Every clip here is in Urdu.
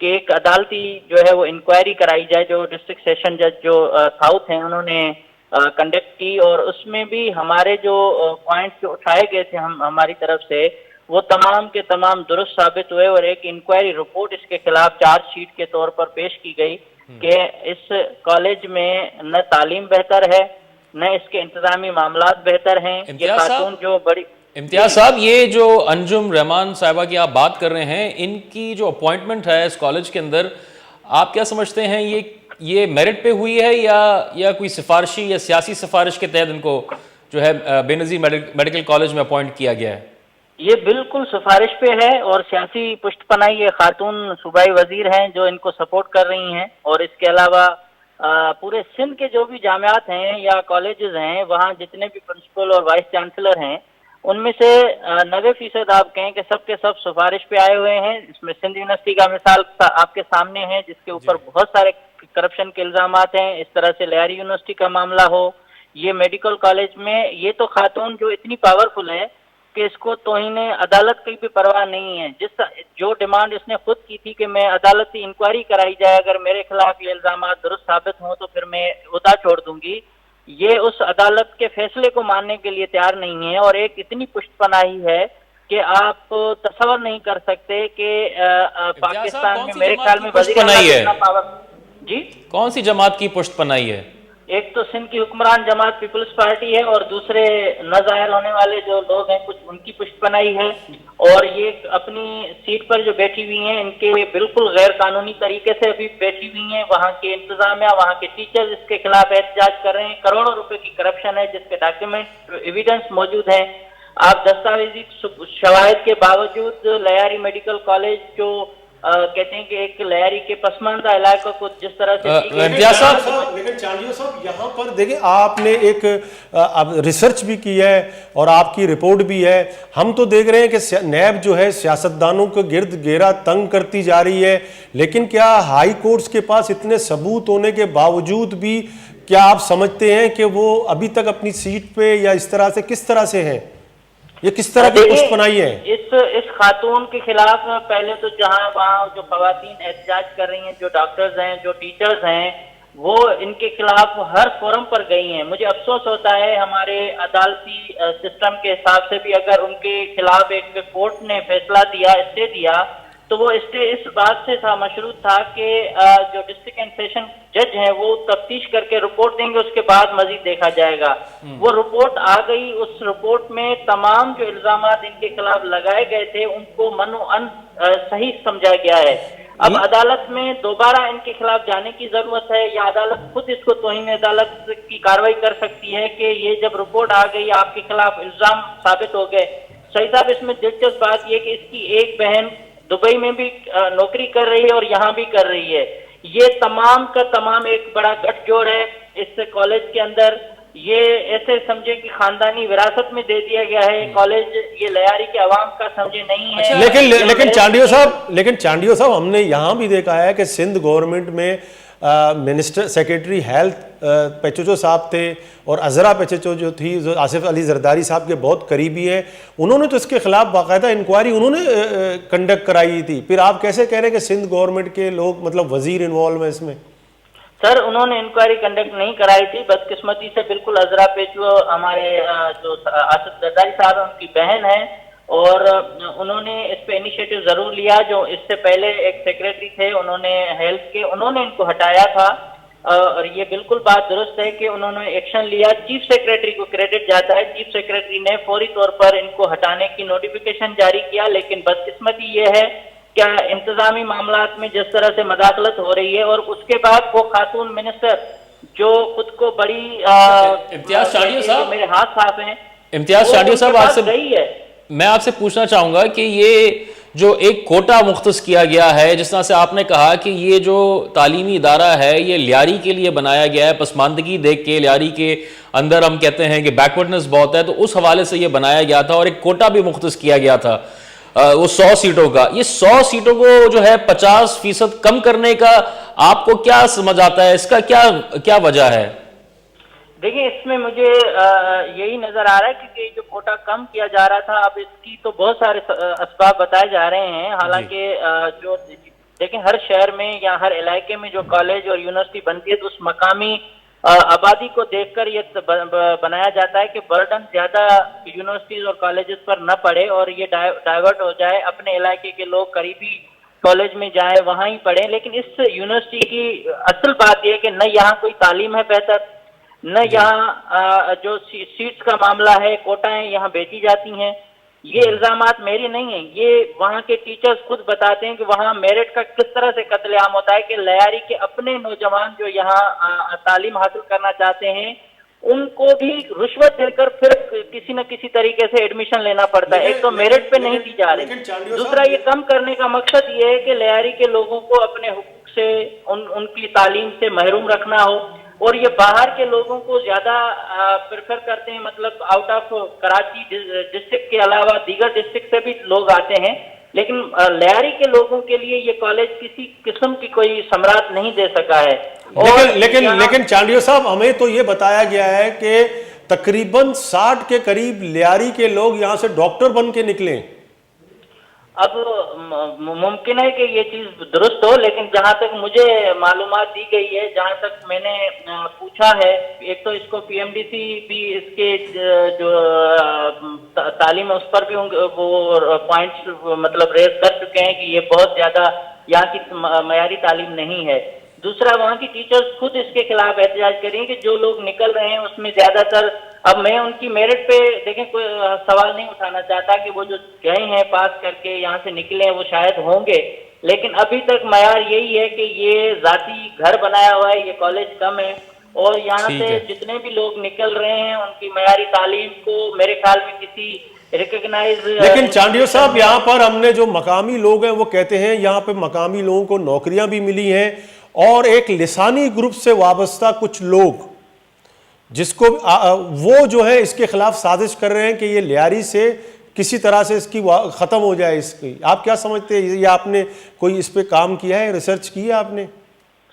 کہ ایک عدالتی جو ہے وہ انکوائری کرائی جائے جو ڈسٹرکٹ سیشن جج جو ساؤتھ ہیں انہوں نے کنڈکٹ کی، اور اس میں بھی ہمارے جو پوائنٹس جو اٹھائے گئے تھے ہماری طرف سے وہ تمام کے تمام درست ثابت ہوئے، اور ایک انکوائری رپورٹ اس کے خلاف چارج شیٹ کے طور پر پیش کی گئی کہ اس کالج میں نہ تعلیم بہتر ہے نہ اس کے انتظامی معاملات بہتر ہیں۔ یہ خاتون جو بڑی امتیاز صاحب، یہ جو انجم رحمان صاحبہ کی آپ بات کر رہے ہیں، ان کی جو اپوائنٹمنٹ ہے اس کالج کے اندر، آپ کیا سمجھتے ہیں یہ میرٹ پہ ہوئی ہے یا کوئی سفارشی یا سیاسی سفارش کے تحت ان کو جو ہے بے نظیر میڈیکل کالج میں اپوائنٹ کیا گیا ہے؟ یہ بالکل سفارش پہ ہے اور سیاسی پشت پناہی یہ خاتون صوبائی وزیر ہیں جو ان کو سپورٹ کر رہی ہیں، اور اس کے علاوہ پورے سندھ کے جو بھی جامعات ہیں یا کالجز ہیں وہاں جتنے بھی پرنسپل اور وائس چانسلر ہیں ان میں سے 90% آپ کہیں کہ سب کے سب سفارش پہ آئے ہوئے ہیں۔ اس میں سندھ یونیورسٹی کا مثال آپ کے سامنے ہے جس کے اوپر بہت سارے کرپشن کے الزامات ہیں، اس طرح سے لیاری یونیورسٹی کا معاملہ ہو، یہ میڈیکل کالج میں یہ تو خاتون جو اتنی پاورفل ہے کہ اس کو توہین عدالت کی بھی پرواہ نہیں ہے، جو ڈیمانڈ اس نے خود کی تھی کہ میں عدالتی انکوائری کرائی جائے، اگر میرے خلاف یہ الزامات درست ثابت ہوں تو پھر میں عہدہ چھوڑ دوں گی، یہ اس عدالت کے فیصلے کو ماننے کے لیے تیار نہیں ہے، اور ایک اتنی پشت پناہی ہے کہ آپ تصور نہیں کر سکتے کہ پاکستان میں میرے خیال میں وزیر اعلیٰ کتنا پاور۔ جی کون سی جماعت کی پشت پناہی ہے؟ ایک تو سندھ کی حکمران جماعت پیپلز پارٹی ہے، اور دوسرے نہ ظاہر ہونے والے جو لوگ ہیں کچھ ان کی پشت پناہی ہے، اور یہ اپنی سیٹ پر جو بیٹھی ہوئی ہیں ان کے بالکل غیر قانونی طریقے سے ابھی بیٹھی ہوئی ہیں، وہاں کے انتظامیہ وہاں کے ٹیچرز اس کے خلاف احتجاج کر رہے ہیں، کروڑوں روپے کی کرپشن ہے جس کے ڈاکیومنٹ ایویڈنس موجود ہیں، آپ دستاویزی شواہد کے باوجود لیاری میڈیکل کالج جو کہتے ہیں کہ ایک لیاری کے پسماندہ علاقوں کو جس طرح سے لیکن چانڈیو صاحب یہاں پر دیکھیں آپ نے ایک ریسرچ بھی کی ہے اور آپ کی رپورٹ بھی ہے، ہم تو دیکھ رہے ہیں کہ نیب جو ہے سیاستدانوں کو گرد گھیرا تنگ کرتی جا رہی ہے، لیکن کیا ہائی کورٹس کے پاس اتنے ثبوت ہونے کے باوجود بھی کیا آپ سمجھتے ہیں کہ وہ ابھی تک اپنی سیٹ پہ یا اس طرح سے کس طرح سے ہیں؟ یہ کس طرح کی پشت پناہی ہے؟ اس خاتون کے خلاف پہلے تو جہاں وہاں جو خواتین احتجاج کر رہی ہیں، جو ڈاکٹرز ہیں، جو ٹیچرز ہیں، وہ ان کے خلاف ہر فورم پر گئی ہیں۔ مجھے افسوس ہوتا ہے ہمارے عدالتی سسٹم کے حساب سے بھی اگر ان کے خلاف ایک کورٹ نے فیصلہ دیا، اسٹے دیا، تو وہ اسٹے اس بات سے تھا مشروط تھا کہ جو ڈسٹرکٹ اینڈ سیشن جج ہیں وہ تفتیش کر کے رپورٹ دیں گے، اس کے بعد مزید دیکھا جائے گا۔ وہ رپورٹ آ گئی، اس رپورٹ میں تمام جو الزامات ان کے خلاف لگائے گئے تھے ان کو منوعاً صحیح سمجھا گیا ہے۔ اب عدالت میں دوبارہ ان کے خلاف جانے کی ضرورت ہے، یا عدالت خود اس کو توہین عدالت کی کارروائی کر سکتی ہے کہ یہ جب رپورٹ آ گئی آپ کے خلاف الزام ثابت ہو گئے۔ سعید صاحب اس میں دلچسپ بات یہ کہ اس کی ایک بہن دبئی میں بھی نوکری کر رہی ہے اور یہاں بھی کر رہی ہے، یہ تمام کا تمام ایک بڑا گٹھ جوڑ ہے اس کالج کے اندر، یہ ایسے سمجھے کہ خاندانی وراثت میں دے دیا گیا ہے کالج، یہ لیاری کے عوام کا سمجھے نہیں ہے۔ لیکن چانڈیو صاحب ہم نے یہاں بھی دیکھا ہے کہ سندھ گورنمنٹ میں منسٹر سیکریٹری ہیلتھ پیچوچو صاحب تھے، اور عذرا پیچوچو جو تھی جو آصف علی زرداری صاحب کے بہت قریبی ہیں، انہوں نے تو اس کے خلاف باقاعدہ انکوائری انہوں نے کنڈکٹ کرائی تھی، پھر آپ کیسے کہہ رہے ہیں کہ سندھ گورنمنٹ کے لوگ مطلب وزیر انوالو ہیں اس میں؟ سر انہوں نے انکوائری کنڈکٹ نہیں کرائی تھی، بدقسمتی سے بالکل عذرا پیچو ہمارے جو آصف زرداری صاحب ان کی بہن ہے، اور انہوں نے اس پہ انیشیٹو ضرور لیا، جو اس سے پہلے ایک سیکریٹری تھے انہوں نے ہیلتھ کے، انہوں نے ان کو ہٹایا تھا، اور یہ بالکل بات درست ہے کہ انہوں نے ایکشن لیا، چیف سیکریٹری کو کریڈٹ جاتا ہے، چیف سیکریٹری نے فوری طور پر ان کو ہٹانے کی نوٹیفیکیشن جاری کیا، لیکن بدقسمتی یہ ہے کیا انتظامی معاملات میں جس طرح سے مداخلت ہو رہی ہے، اور اس کے بعد وہ خاتون منسٹر جو خود کو بڑی امتیاز چانڈیو صاحب، میرے ہاتھ صاف ہیں، امتیاز چانڈیو صاحب آپ سے گئی ہے۔ میں آپ سے پوچھنا چاہوں گا کہ یہ جو ایک کوٹا مختص کیا گیا ہے، جس طرح سے آپ نے کہا کہ یہ جو تعلیمی ادارہ ہے یہ لیاری کے لیے بنایا گیا ہے، پسماندگی دیکھ کے لیاری کے اندر ہم کہتے ہیں کہ بیکورڈنس بہت ہے، تو اس حوالے سے یہ بنایا گیا تھا، اور ایک کوٹا بھی مختص کیا گیا تھا وہ 100 سیٹوں کا۔ یہ 100 سیٹوں کو جو ہے 50% کم کرنے کا آپ کو کیا سمجھ آتا ہے، اس کا کیا وجہ ہے؟ دیکھیں اس میں مجھے یہی نظر آ رہا ہے کہ جو کوٹا کم کیا جا رہا تھا، اب اس کی تو بہت سارے اسباب بتائے جا رہے ہیں، حالانکہ جو دیکھیں ہر شہر میں یا ہر علاقے میں جو کالج اور یونیورسٹی بنتی ہے تو اس مقامی آبادی کو دیکھ کر یہ بنایا جاتا ہے کہ برڈن زیادہ یونیورسٹیز اور کالجز پر نہ پڑے اور یہ ڈائیورٹ ہو جائے، اپنے علاقے کے لوگ قریبی کالج میں جائیں وہاں ہی پڑھیں. لیکن اس یونیورسٹی کی اصل بات یہ ہے کہ نہ یہاں کوئی تعلیم ہے بہتر، نہ یہاں جو سیٹس کا معاملہ ہے، کوٹائیں یہاں بیچی جاتی ہیں. یہ الزامات میری نہیں ہیں، یہ وہاں کے ٹیچرز خود بتاتے ہیں کہ وہاں میرٹ کا کس طرح سے قتل عام ہوتا ہے کہ لیاری کے اپنے نوجوان جو یہاں تعلیم حاصل کرنا چاہتے ہیں ان کو بھی رشوت دے کر پھر کسی نہ کسی طریقے سے ایڈمیشن لینا پڑتا ہے. ایک تو میرٹ پہ نہیں دی جا رہی، دوسرا یہ کم کرنے کا مقصد یہ ہے کہ لیاری کے لوگوں کو اپنے حقوق سے ان کی تعلیم سے محروم رکھنا ہو، اور یہ باہر کے لوگوں کو زیادہ پریفر کرتے ہیں، مطلب آؤٹ آف کراچی ڈسٹرکٹ کے علاوہ دیگر ڈسٹرکٹ سے بھی لوگ آتے ہیں. لیکن لیاری کے لوگوں کے لیے یہ کالج کسی قسم کی کوئی ثمرات نہیں دے سکا ہے. لیکن چانڈیو صاحب ہمیں تو یہ بتایا گیا ہے کہ تقریباً 60 کے قریب لیاری کے لوگ یہاں سے ڈاکٹر بن کے نکلیں. اب ممکن ہے کہ یہ چیز درست ہو، لیکن جہاں تک مجھے معلومات دی گئی ہے، جہاں تک میں نے پوچھا ہے، ایک تو اس کو پی ایم ڈی سی بھی اس کے جو تعلیم ہے اس پر بھی وہ پوائنٹس مطلب ریز کر چکے ہیں کہ یہ بہت زیادہ یہاں کی معیاری تعلیم نہیں ہے. دوسرا وہاں کی ٹیچرز خود اس کے خلاف احتجاج کریں کہ جو لوگ نکل رہے ہیں اس میں زیادہ تر، اب میں ان کی میرٹ پہ دیکھیں کوئی سوال نہیں اٹھانا چاہتا کہ وہ جو گئے ہیں پاس کر کے یہاں سے نکلے ہیں وہ شاید ہوں گے، لیکن ابھی تک معیار یہی ہے کہ یہ ذاتی گھر بنایا ہوا ہے، یہ کالج کم ہے، اور یہاں سے جتنے بھی لوگ نکل رہے ہیں ان کی معیاری تعلیم کو میرے خیال میں کسی ریکگنائز. لیکن چانڈیو صاحب یہاں پر ہم نے جو مقامی لوگ ہیں وہ کہتے ہیں یہاں پہ مقامی لوگوں کو نوکریاں بھی ملی ہیں، اور ایک لسانی گروپ سے وابستہ کچھ لوگ جس کو وہ جو ہے اس کے خلاف سازش کر رہے ہیں کہ یہ لیاری سے کسی طرح سے اس کی ختم ہو جائے. اس کی آپ کیا سمجھتے ہیں؟ یہ آپ نے کوئی اس پہ کام کیا ہے، ریسرچ کی ہے آپ نے؟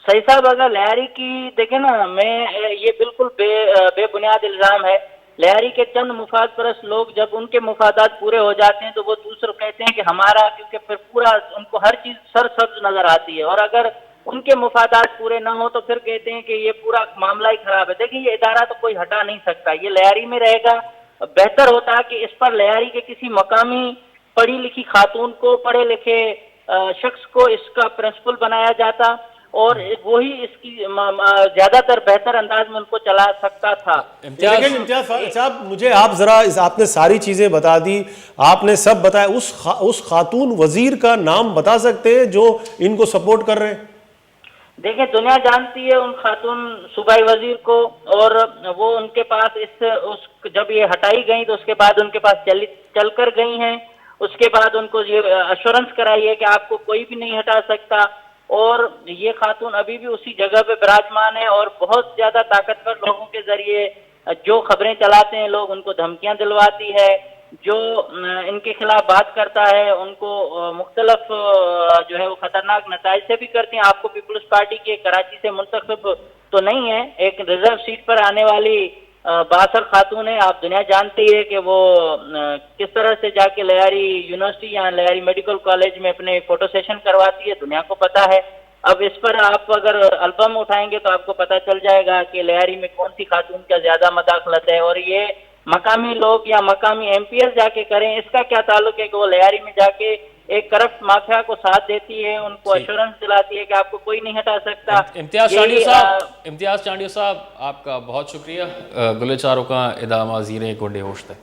صحیح صاحب، اگر لیاری کی دیکھیں نا، میں یہ بالکل بے بنیاد الزام ہے. لیاری کے چند مفاد پرست لوگ جب ان کے مفادات پورے ہو جاتے ہیں تو وہ دوسرے کہتے ہیں کہ ہمارا، کیونکہ پھر پورا ان کو ہر چیز سرسبز نظر آتی ہے، اور اگر ان کے مفادات پورے نہ ہو تو پھر کہتے ہیں کہ یہ پورا معاملہ ہی خراب ہے. دیکھیں یہ ادارہ تو کوئی ہٹا نہیں سکتا، یہ لیاری میں رہے گا. بہتر ہوتا کہ اس پر لیاری کے کسی مقامی پڑھی لکھی خاتون کو، پڑھے لکھے شخص کو اس کا پرنسپل بنایا جاتا، اور وہی اس کی زیادہ تر بہتر انداز میں ان کو چلا سکتا تھا. لیکن امتیاز صاحب مجھے آپ ذرا آپ نے ساری چیزیں بتا دی، آپ نے سب بتایا، اس خاتون وزیر کا نام بتا سکتے ہیں جو ان کو سپورٹ کر رہے ہیں؟ دیکھیں دنیا جانتی ہے ان خاتون صوبائی وزیر کو، اور وہ ان کے پاس جب یہ ہٹائی گئی تو اس کے بعد ان کے پاس چل کر گئی ہیں. اس کے بعد ان کو یہ ایشورنس کرائی ہے کہ آپ کو کوئی بھی نہیں ہٹا سکتا، اور یہ خاتون ابھی بھی اسی جگہ پہ براجمان ہے، اور بہت زیادہ طاقتور لوگوں کے ذریعے جو خبریں چلاتے ہیں لوگ ان کو دھمکیاں دلواتی ہے، جو ان کے خلاف بات کرتا ہے ان کو مختلف جو ہے وہ خطرناک نتائج سے بھی کرتی ہیں. آپ کو پیپلز پارٹی کے کراچی سے منتخب تو نہیں ہے، ایک ریزرو سیٹ پر آنے والی بااثر خاتون ہے. آپ دنیا جانتی ہے کہ وہ کس طرح سے جا کے لیاری یونیورسٹی یا لیاری میڈیکل کالج میں اپنے فوٹو سیشن کرواتی ہے، دنیا کو پتا ہے. اب اس پر آپ اگر البم اٹھائیں گے تو آپ کو پتا چل جائے گا کہ لیاری میں کون سی خاتون کا زیادہ مداخلت ہے، اور یہ مقامی لوگ یا مقامی ایم پی ایس جا کے کریں، اس کا کیا تعلق ہے کہ وہ لیاری میں جا کے ایک کرپٹ مافیا کو ساتھ دیتی ہے، ان کو ایشورنس دلاتی ہے کہ آپ کو کوئی نہیں ہٹا سکتا. امتیاز چانڈیو صاحب آپ کا بہت شکریہ. گلے چاروں کا ادامہ زیر گنڈے ہوشت ہے.